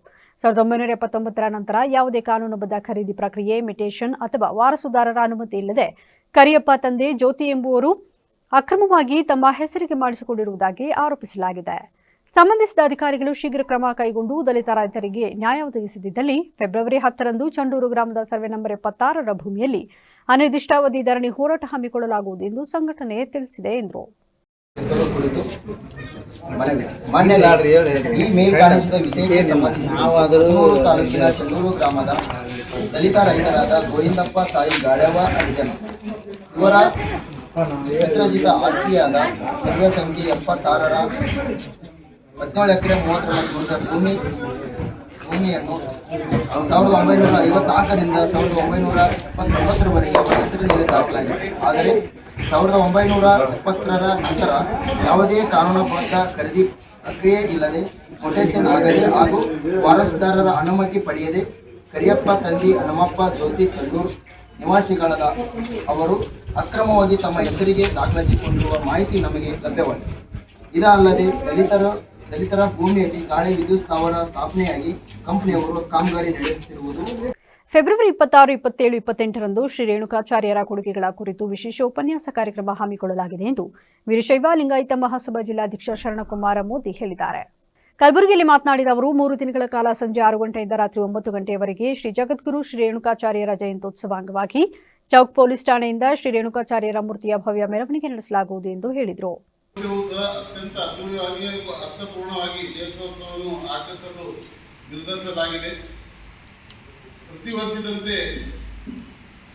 1979ರ ನಂತರ ಯಾವುದೇ ಕಾನೂನುಬದ್ಧ ಖರೀದಿ ಪ್ರಕ್ರಿಯೆ, ಮಿಟೇಷನ್ ಅಥವಾ ವಾರಸುದಾರರ ಅನುಮತಿ ಇಲ್ಲದೆ ಕರಿಯಪ್ಪ ತಂದೆ ಜ್ಯೋತಿ ಎಂಬುವರು ಅಕ್ರಮವಾಗಿ ತಮ್ಮ ಹೆಸರಿಗೆ ಮಾಡಿಸಿಕೊಂಡಿರುವುದಾಗಿ ಆರೋಪಿಸಲಾಗಿದೆ. ಸಂಬಂಧಿಸಿದ ಅಧಿಕಾರಿಗಳು ಶೀಘ್ರ ಕ್ರಮ ಕೈಗೊಂಡು ದಲಿತ ರೈತರಿಗೆ ನ್ಯಾಯ ಒದಗಿಸದಿದ್ದಲ್ಲಿ ಫೆಬ್ರವರಿ 10ರಂದು ಚಂಡೂರು ಗ್ರಾಮದ ಸರ್ವೆ ನಂಬರ್ 76ರ ಭೂಮಿಯಲ್ಲಿ ಅನಿರ್ದಿಷ್ಟಾವಧಿ ಧರಣಿ ಹೋರಾಟ ಹಮ್ಮಿಕೊಳ್ಳಲಾಗುವುದು ಎಂದು ಸಂಘಟನೆ ತಿಳಿಸಿದೆ ಎಂದರು. ಈ ಮೇಲ್ಕಾಣಿಸಿದ ವಿಷಯಕ್ಕೆ ಸಂಬಂಧಿಸಿ ಕುಕನೂರು ತಾಲೂಕಿನ ಚಂಡೂರು ಗ್ರಾಮದ ದಲಿತ ರೈತರಾದ ಗೋವಿಂದಪ್ಪ, ತಾಯಿ ಗಾಳೆವ್ವ ಹರಿಜನ ಇವರ ಪಿತ್ರಾರ್ಜಿತ ಆಸ್ತಿಯಾದ ಸರ್ವೆ ಸಂಖ್ಯೆ 76ರ 17 ಎಕರೆ 39 ಗುಂಟೆ ಭೂಮಿಯನ್ನು 1954ರಿಂದ 1979ರವರೆಗೆ ಅವರ ಹೆಸರಿನಲ್ಲಿ ದಾಖಲಾಗಿದೆ. ಆದರೆ 1970ರ ನಂತರ ಯಾವುದೇ ಕಾನೂನುಬದ್ಧ ಖರೀದಿ ಪ್ರಕ್ರಿಯೆ ಇಲ್ಲದೆ, ಮೊಟೇಷನ್ ಆಗದೆ ಹಾಗೂ ವಾರಸುದಾರರ ಅನುಮತಿ ಪಡೆಯದೆ ಕರಿಯಪ್ಪ ತಂದಿ ಹನುಮಪ್ಪ ಜ್ಯೋತಿ ಚಂಡೂರು ನಿವಾಸಿಗಳಾದ ಅವರು ಅಕ್ರಮವಾಗಿ ತಮ್ಮ ಹೆಸರಿಗೆ ದಾಖಲಿಸಿಕೊಂಡಿರುವ ಮಾಹಿತಿ ನಮಗೆ ಲಭ್ಯವಾಗಿದೆ. ಇದಲ್ಲದೆ ದಲಿತರ ಭೂಮಿಯಲ್ಲಿ ಗಾಳಿ ವಿದ್ಯುತ್ ಸ್ಥಾವರ ಸ್ಥಾಪನೆಯಾಗಿ ಕಂಪನಿಯವರು ಕಾಮಗಾರಿ ನಡೆಸುತ್ತಿರುವುದು. ಫೆಬ್ರವರಿ 26, 27, 28ರಂದು ಶ್ರೀ ರೇಣುಕಾಚಾರ್ಯರ ಕೊಡುಗೆಗಳ ಕುರಿತು ವಿಶೇಷ ಉಪನ್ಯಾಸ ಕಾರ್ಯಕ್ರಮ ಹಮ್ಮಿಕೊಳ್ಳಲಾಗಿದೆ ಎಂದು ವೀರಶೈವ ಲಿಂಗಾಯತ ಮಹಾಸಭಾ ಜಿಲ್ಲಾಧ್ಯಕ್ಷ ಶರಣಕುಮಾರ ಮೋದಿ ಹೇಳಿದ್ದಾರೆ. ಕಲಬುರಗಿಯಲ್ಲಿ ಮಾತನಾಡಿದ ಅವರು, 3 ದಿನಗಳ ಕಾಲ ಸಂಜೆ 6 ಗಂಟೆಯಿಂದ ರಾತ್ರಿ 9 ಗಂಟೆಯವರೆಗೆ ಶ್ರೀ ಜಗದ್ಗುರು ಶ್ರೀ ರೇಣುಕಾಚಾರ್ಯರ ಜಯಂತ್ಯೋತ್ಸವ ಅಂಗವಾಗಿ ಚೌಕ್ ಪೊಲೀಸ್ ಠಾಣೆಯಿಂದ ಶ್ರೀ ರೇಣುಕಾಚಾರ್ಯರ ಮೂರ್ತಿಯ ಭವ್ಯ ಮೆರವಣಿಗೆ ನಡೆಸಲಾಗುವುದು ಎಂದು ಹೇಳಿದರು. ಅತ್ಯಂತ ಅದ್ದೂರಿಯಾಗಿ ಹಾಗೂ ಅರ್ಥಪೂರ್ಣವಾಗಿ ಜಯಂತ್ಯೋತ್ಸವವನ್ನು ಆಚರಿಸಲು ನಿರ್ಧರಿಸಲಾಗಿದೆ. ಪ್ರತಿ ವರ್ಷದಂತೆ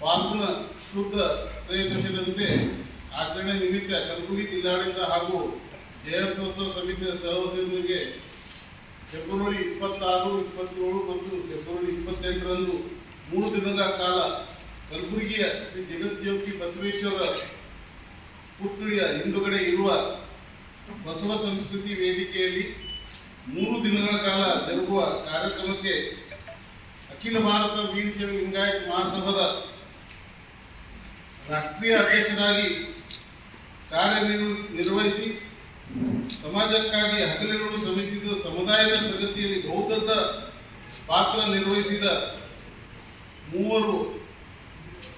ಫಾಲ್ಗುಣ ಶುದ್ಧ ತ್ರಯೋದಶದಂತೆ ಆಚರಣೆ ನಿಮಿತ್ತ ಕಲಬುರಗಿ ಜಿಲ್ಲಾಡಳಿತ ಹಾಗೂ ಜಯಂತ್ಯೋತ್ಸವ ಸಮಿತಿಯ ಸಹಯೋಗದೊಂದಿಗೆ ಫೆಬ್ರವರಿ 26, 27 ಮತ್ತು ಫೆಬ್ರವರಿ 28ರಂದು 3 ದಿನಗಳ ಕಾಲ ಕಲಬುರಗಿಯ ಶ್ರೀ ಜಗದ್ಯೋಗಿ ಬಸವೇಶ್ವರ ಪುತ್ಳಿಯ ಹಿಂದುಗಡೆ ಇರುವ ಬಸವ ಸಂಸ್ಕೃತಿ ವೇದಿಕೆಯಲ್ಲಿ 3 ದಿನಗಳ ಕಾಲ ಜರುಗುವ ಕಾರ್ಯಕ್ರಮಕ್ಕೆ ಅಖಿಲ ಭಾರತ ವೀರಶೈವ ಲಿಂಗಾಯತ ಮಹಾಸಭಾದ ರಾಷ್ಟ್ರೀಯ ಅಧ್ಯಕ್ಷರಾಗಿ ಕಾರ್ಯನಿರ್ವಹಿಸಿ ಸಮಾಜಕ್ಕಾಗಿ ಹಗಲಿರುಳು ಶ್ರಮಿಸಿದ, ಸಮುದಾಯದ ಪ್ರಗತಿಯಲ್ಲಿ ಬಹುದೊಡ್ಡ ಪಾತ್ರ ನಿರ್ವಹಿಸಿದ ಮೂವರು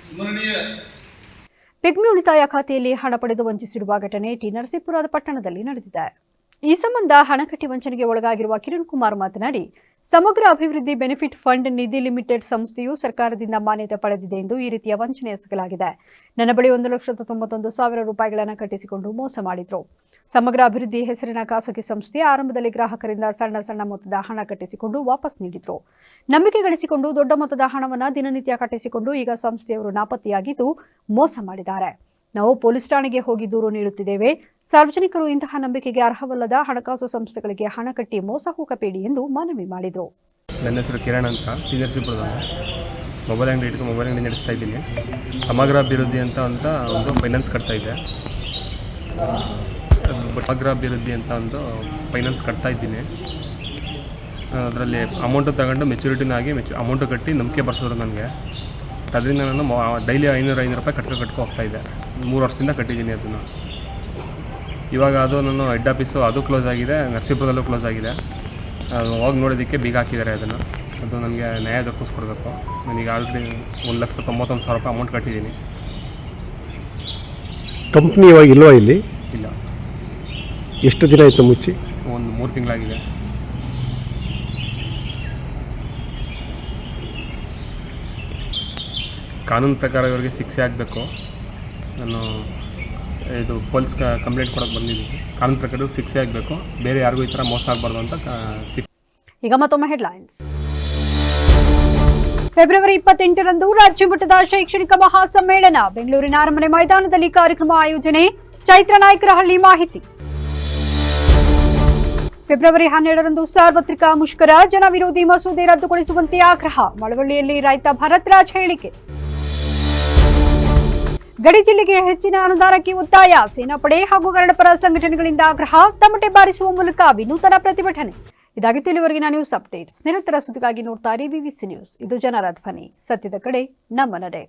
ಸ್ಮರಣೀಯ ಪಿಗ್ಮಿ ಉಳಿತಾಯ ಖಾತೆಯಲ್ಲಿ ಹಣ ಪಡೆದು ವಂಚಿಸಿರುವ ಘಟನೆ ಟಿ ನರಸೀಪುರ ಪಟ್ಟಣದಲ್ಲಿ ನಡೆದಿದೆ. ಈ ಸಂಬಂಧ ಹಣಕಟ್ಟಿ ವಂಚನೆಗೆ ಒಳಗಾಗಿರುವ ಕಿರಣ್ ಕುಮಾರ್ ಮಾತನಾಡಿ, ಸಮಗ್ರ ಅಭಿವೃದ್ಧಿ ಬೆನಿಫಿಟ್ ಫಂಡ್ ನಿಧಿ ಲಿಮಿಟೆಡ್ ಸಂಸ್ಥೆಯು ಸರ್ಕಾರದಿಂದ ಮಾನ್ಯತೆ ಪಡೆದಿದೆ ಎಂದು ಈ ರೀತಿಯ ವಂಚನೆ ಎಸಗಲಾಗಿದೆ. ನನ್ನ ಬಳಿ 1,91,000 ರೂಪಾಯಿಗಳನ್ನು ಕಟ್ಟಿಸಿಕೊಂಡು ಮೋಸ ಮಾಡಿದ್ರು. ಸಮಗ್ರ ಅಭಿವೃದ್ಧಿ ಹೆಸರಿನ ಖಾಸಗಿ ಸಂಸ್ಥೆ ಆರಂಭದಲ್ಲಿ ಗ್ರಾಹಕರಿಂದ ಸಣ್ಣ ಮೊತ್ತದ ಹಣ ಕಟ್ಟಿಸಿಕೊಂಡು ವಾಪಸ್ ನೀಡಿದ್ರು. ನಂಬಿಕೆ ಗಳಿಸಿಕೊಂಡು ದೊಡ್ಡ ಮೊತ್ತದ ಹಣವನ್ನು ದಿನನಿತ್ಯ ಕಟ್ಟಿಸಿಕೊಂಡು ಈಗ ಸಂಸ್ಥೆಯವರು ನಾಪತ್ತೆಯಾಗಿದ್ದು ಮೋಸ ಮಾಡಿದ್ದಾರೆ. ನಾವು ಪೊಲೀಸ್ ಠಾಣೆಗೆ ಹೋಗಿ ದೂರು ನೀಡುತ್ತಿದ್ದೇವೆ. ಸಾರ್ವಜನಿಕರು ಇಂತಹ ನಂಬಿಕೆಗೆ ಅರ್ಹವಲ್ಲದ ಹಣಕಾಸು ಸಂಸ್ಥೆಗಳಿಗೆ ಹಣ ಕಟ್ಟಿ ಮೋಸ ಹೋಗಬೇಡಿ ಎಂದು ಮನವಿ ಮಾಡಿದರು. ನನ್ನ ಹೆಸರು ಕಿರಣ್ ಅಂತ, ಟಿ ನರಸೀಪುರದಲ್ಲಿ ಮೊಬೈಲ್ ಅಂಗಡಿ ಇಟ್ಕೊಂಡು ಮೊಬೈಲ್ ಅಂಗಡಿ ನಡೆಸ್ತಾ ಇದ್ದೀನಿ. ಸಮಗ್ರ ಅಭಿವೃದ್ಧಿ ಅಂತ ಒಂದು ಫೈನಾನ್ಸ್ ಕಟ್ತಾ ಇದ್ದೆ. ಸಮಗ್ರ ಅಭಿವೃದ್ಧಿ ಅಂತ ಒಂದು ಫೈನಾನ್ಸ್ ಕಟ್ತಾ ಇದ್ದೀನಿ. ಅದರಲ್ಲಿ ಅಮೌಂಟು ತಗೊಂಡು ಮೆಚುರಿಟಿನಾಗಿ ಅಮೌಂಟು ಕಟ್ಟಿ ನಂಬಿಕೆ ಬರ್ಸೋರು ನನಗೆ. ಅದರಿಂದ ನಾನು ಡೈಲಿ 500 ರೂಪಾಯಿ ಕಟ್ಕೊ ಹೋಗ್ತಾಯಿದ್ದೆ. 3 ವರ್ಷದಿಂದ ಕಟ್ಟಿದ್ದೀನಿ ಅದನ್ನು. ಇವಾಗ ಅದು ನನ್ನ ಹೆಡ್ ಆಫೀಸು ಅದು ಕ್ಲೋಸ್ ಆಗಿದೆ, ನರಸೀಪುರದಲ್ಲೂ ಕ್ಲೋಸ್ ಆಗಿದೆ. ಹೋಗಿ ನೋಡೋದಕ್ಕೆ ಬೀಗ ಹಾಕಿದ್ದಾರೆ. ಅದು ನನಗೆ ನ್ಯಾಯ ದೊರಕಿಸ್ಕೊಡ್ಬೇಕು. ನನಗೆ ಆಲ್ರೆಡಿ 1,91,000 ರೂಪಾಯಿ ಅಮೌಂಟ್ ಕಟ್ಟಿದ್ದೀನಿ. ಕಂಪ್ನಿ ಇವಾಗ ಇಲ್ವಾ ಇಲ್ಲಿ? ಇಲ್ಲ. ಎಷ್ಟು ದಿನ ಆಯಿತು ಮುಚ್ಚಿ? ಒಂದು 3 ತಿಂಗಳಾಗಿದೆ. ಕಾನೂನು ಪ್ರಕಾರ ಇವರಿಗೆ ಶಿಕ್ಷೆ ಆಗಬೇಕು. ನಾನು ಇದು ಪೊಲೀಸ್ ಕಂಪ್ಲೇಂಟ್ ಕೊಡೋಕೆ ಬಂದಿದ್ದೀನಿ. ಕಾನೂನು ಪ್ರಕಾರ ಶಿಕ್ಷೆ ಆಗಬೇಕು. ಬೇರೆ ಯಾರಿಗೂ ಈ ಥರ ಮೋಸ ಆಗಬಾರ್ದು ಅಂತ. ಈಗ ಮತ್ತೊಮ್ಮೆ ಹೆಡ್ಲೈನ್ಸ್. ಫೆಬ್ರವರಿ 28ರಂದು ರಾಜ್ಯ ಮಟ್ಟದ ಶೈಕ್ಷಣಿಕ ಮಹಾಸಮ್ಮೇಳನ, ಬೆಂಗಳೂರಿನ ಅರಮನೆ ಮೈದಾನದಲ್ಲಿ ಕಾರ್ಯಕ್ರಮ ಆಯೋಜನೆ. ಚೈತ್ರ ನಾಯಕರಹಳ್ಳಿ ಮಾಹಿತಿ. ಫೆಬ್ರವರಿ 12ರಂದು ಸಾರ್ವತ್ರಿಕ ಮುಷ್ಕರ, ಜನ ವಿರೋಧಿ ಮಸೂದೆ ರದ್ದುಗೊಳಿಸುವಂತೆ ಆಗ್ರಹ. ಮಳವಳ್ಳಿಯಲ್ಲಿ ರೈತ ಭರತ್ ರಾಜ್ ಹೇಳಿಕೆ. ಗಡಿ ಜಿಲ್ಲೆಗೆ ಹೆಚ್ಚಿನ ಅನುದಾನಕ್ಕೆ ಒತ್ತಾಯ, ಸೇನಾಪಡೆ ಹಾಗೂ ಕನ್ನಡಪರ ಸಂಘಟನೆಗಳಿಂದ ಆಗ್ರಹ. ತಮಟೆ ಬಾರಿಸುವ ಮೂಲಕ ವಿನೂತನ ಪ್ರತಿಭಟನೆ. ಇದಾಗಿತ್ತು ಇಲ್ಲಿವರೆಗಿನ ನ್ಯೂಸ್ ಅಪ್ಡೇಟ್ಸ್. ನಿರಂತರ ಸುದ್ದಿಗಾಗಿ ನೋಡ್ತಾ ಇರಿ ವಿವಿಸಿ ನ್ಯೂಸ್. ಇದು ಜನರ ಧ್ವನಿ, ಸತ್ಯದ ಕಡೆ ನಮ್ಮ ನಡೆ.